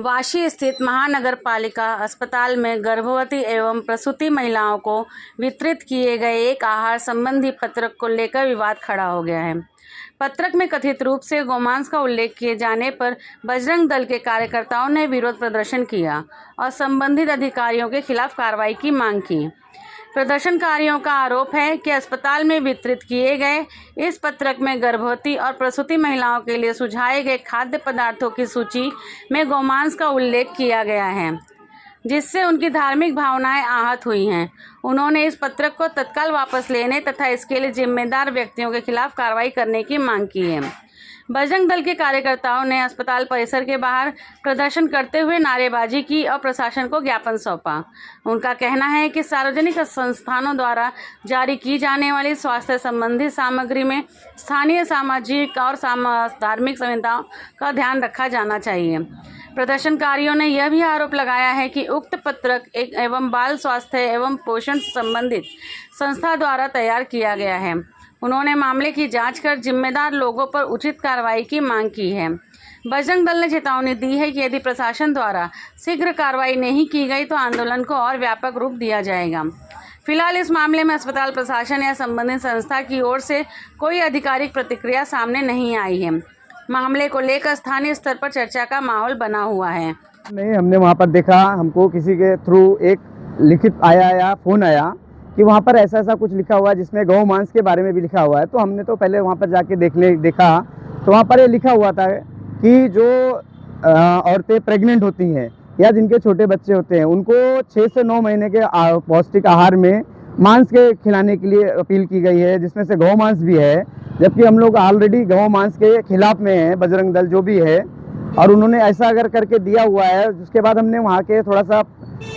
वाशी स्थित महानगर पालिका अस्पताल में गर्भवती एवं प्रसूति महिलाओं को वितरित किए गए एक आहार संबंधी पत्रक को लेकर विवाद खड़ा हो गया है। पत्रक में कथित रूप से गोमांस का उल्लेख किए जाने पर बजरंग दल के कार्यकर्ताओं ने विरोध प्रदर्शन किया और संबंधित अधिकारियों के खिलाफ कार्रवाई की मांग की। प्रदर्शनकारियों का आरोप है कि अस्पताल में वितरित किए गए इस पत्रक में गर्भवती और प्रसूति महिलाओं के लिए सुझाए गए खाद्य पदार्थों की सूची में गोमांस का उल्लेख किया गया है, जिससे उनकी धार्मिक भावनाएं आहत हुई हैं। उन्होंने इस पत्रक को तत्काल वापस लेने तथा इसके लिए जिम्मेदार व्यक्तियों के खिलाफ कार्रवाई करने की मांग की है। बजरंग दल के कार्यकर्ताओं ने अस्पताल परिसर के बाहर प्रदर्शन करते हुए नारेबाजी की और प्रशासन को ज्ञापन सौंपा। उनका कहना है कि सार्वजनिक संस्थानों द्वारा जारी की जाने वाली स्वास्थ्य संबंधी सामग्री में स्थानीय सामाजिक और धार्मिक संहिताओं का ध्यान रखा जाना चाहिए। प्रदर्शनकारियों ने यह भी आरोप लगाया है कि उक्त पत्रक एवं बाल स्वास्थ्य एवं पोषण संबंधित संस्था द्वारा तैयार किया गया है। उन्होंने मामले की जांच कर जिम्मेदार लोगों पर उचित कार्रवाई की मांग की है। बजरंग दल ने चेतावनी दी है कि यदि प्रशासन द्वारा शीघ्र कार्रवाई नहीं की गई तो आंदोलन को और व्यापक रूप दिया जाएगा। फिलहाल इस मामले में अस्पताल प्रशासन या संबंधित संस्था की ओर से कोई आधिकारिक प्रतिक्रिया सामने नहीं आई है। मामले को लेकर स्थानीय स्तर पर चर्चा का माहौल बना हुआ है। नहीं, हमने वहाँ पर देखा, हमको किसी के थ्रू एक लिखित आया या फ़ोन आया कि वहाँ पर ऐसा ऐसा कुछ लिखा हुआ है जिसमें गौ मांस के बारे में भी लिखा हुआ है। तो हमने तो पहले वहाँ पर जाके देखा तो वहाँ पर ये लिखा हुआ था कि जो औरतें प्रेग्नेंट होती हैं या जिनके छोटे बच्चे होते हैं उनको 6 से 9 महीने के पौष्टिक आहार में मांस के खिलाने के लिए अपील की गई है, जिसमें से गौ मांस भी है। जबकि हम लोग ऑलरेडी गौ मांस के खिलाफ में हैं, बजरंग दल जो भी है, और उन्होंने ऐसा अगर करके दिया हुआ है। उसके बाद हमने वहाँ के थोड़ा सा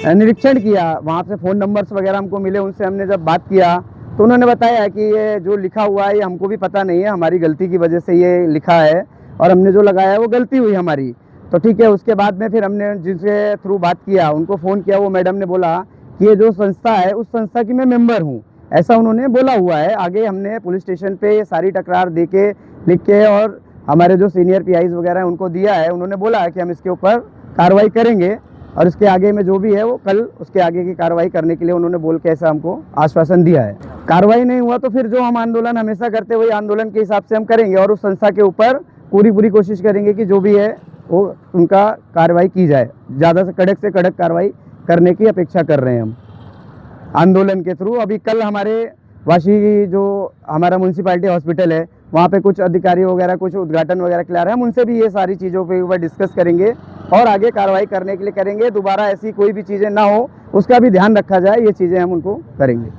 निरीक्षण किया, वहाँ से फ़ोन नंबर्स वगैरह हमको मिले, उनसे हमने जब बात किया तो उन्होंने बताया कि ये जो लिखा हुआ है ये हमको भी पता नहीं है, हमारी गलती की वजह से ये लिखा है और हमने जो लगाया है वो गलती हुई हमारी। तो ठीक है, उसके बाद में फिर हमने जिनसे थ्रू बात किया उनको फ़ोन किया, वो मैडम ने बोला कि ये जो संस्था है उस संस्था की मैं मेंबर हूँ, ऐसा उन्होंने बोला हुआ है। आगे हमने पुलिस स्टेशन पे सारी तकरार दे के लिख के और हमारे जो सीनियर पीआईज वगैरह उनको दिया है, उन्होंने बोला है कि हम इसके ऊपर कार्रवाई करेंगे और इसके आगे में जो भी है वो कल उसके आगे की कार्रवाई करने के लिए उन्होंने बोल के ऐसा हमको आश्वासन दिया है। कार्रवाई नहीं हुआ तो फिर जो हम आंदोलन हमेशा करते वही आंदोलन के हिसाब से हम करेंगे और उस संस्था के ऊपर पूरी कोशिश करेंगे कि जो भी है वो उनका कार्रवाई की जाए। ज़्यादा से कड़क कार्रवाई करने की अपेक्षा कर रहे हैं हम आंदोलन के थ्रू। अभी कल हमारे वाशी जो हमारा म्यूनसिपालिटी हॉस्पिटल है वहाँ पे कुछ अधिकारी वगैरह कुछ उद्घाटन वगैरह के लिए आ रहे हैं, हम उनसे भी ये सारी चीज़ों पे ऊपर डिस्कस करेंगे और आगे कार्रवाई करने के लिए करेंगे। दोबारा ऐसी कोई भी चीज़ें ना हो उसका भी ध्यान रखा जाए, ये चीज़ें हम उनको करेंगे।